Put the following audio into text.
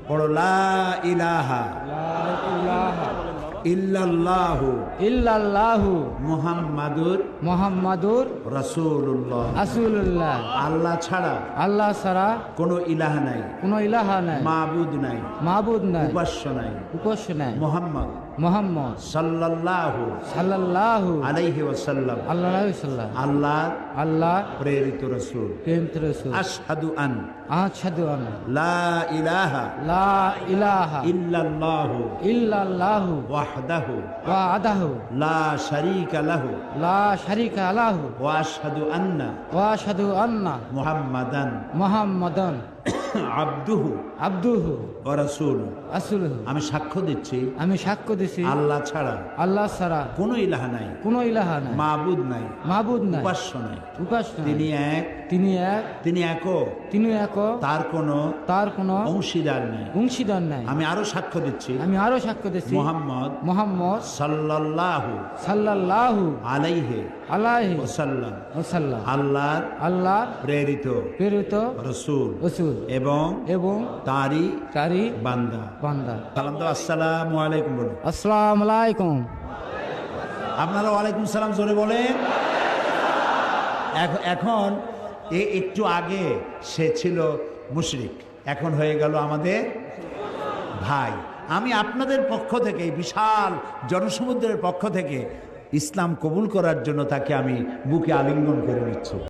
পড়ো লা ইলাহা ইল্লাল্লাহু ইল্লাল্লাহু মুহাম্মাদুর রাসূলুল্লাহ। রাসূলুল্লাহ। আল্লাহ ছাড়া আল্লাহ ছাড়া কোনো ইলাহা নাই, কোনো ইলাহা নাই, মাবুদ নাই, মাবুদ নাই, উপাস্য নাই, উপাস্য নাই। মুহাম্মদ মুহাম্মদ সাল্লাল্লাহু সাল্লাল্লাহু আলাইহি ওয়াসাল্লাম আলাইহি ওয়াসাল্লাম আল্লাহ আল্লাহ প্রেরিত রাসূল। প্রেরিত রাসূল। আশহাদু আন আশহাদু আন্না লা ইলাহা লা ইলাহা ইল্লাল্লাহু ইল্লাল্লাহু ওয়াহদাহু ওয়াহদাহু লা শারীকা লাহু লা শারীকা লাহু ওয়া আশহাদু আন্না ওয়া আশহাদু আন্না মুহাম্মাদান মুহাম্মাদান আবদুহু আবদুহু ওয়া রাসূলুহু। রাসূলুহু। আমি সাক্ষ্য দিচ্ছি আমি সাক্ষ্য দিছি আল্লাহ ছাড়া আল্লাহ ছাড়া কোনো ইলাহা নাই, কোনো ইলাহা নাই, মাবুদ নাই, মাবুদ নাই, উপাস্য নাই। উপাস্য নাই। তিনি এক, তিনি এক, তিনি একক, তিনি এক, তার কোনো তার কোনো অংশীদার নাই। অংশীদার নাই। আমি আরো সাক্ষ্য দিচ্ছি আমি আরো সাক্ষ্য দিছি মুহাম্মদ মুহাম্মদ সাল্লাল্লাহু সাল্লাল্লাহু আলাইহি আলাইহি ওয়াসাল্লাম ওয়াসাল্লাম আল্লাহর আল্লাহর প্রেরিত প্রেরিত রাসূল রাসূল এবং এবং তারই তারই বান্দা। বান্দা। সালাম দাও, আসসালামু আলাইকুম বলুন। আসসালামু আলাইকুম। আপনারা ওয়ালাইকুম সালাম জোরে বলেন। এখন একটু আগে সে ছিল মুশরিক, এখন হয়ে গেল আমাদের ভাই। আমি আপনাদের পক্ষ থেকে, বিশাল জনসমুদ্রের পক্ষ থেকে ইসলাম কবুল করার জন্য তাকে আমি বুকে আলিঙ্গন করে নিচ্ছি।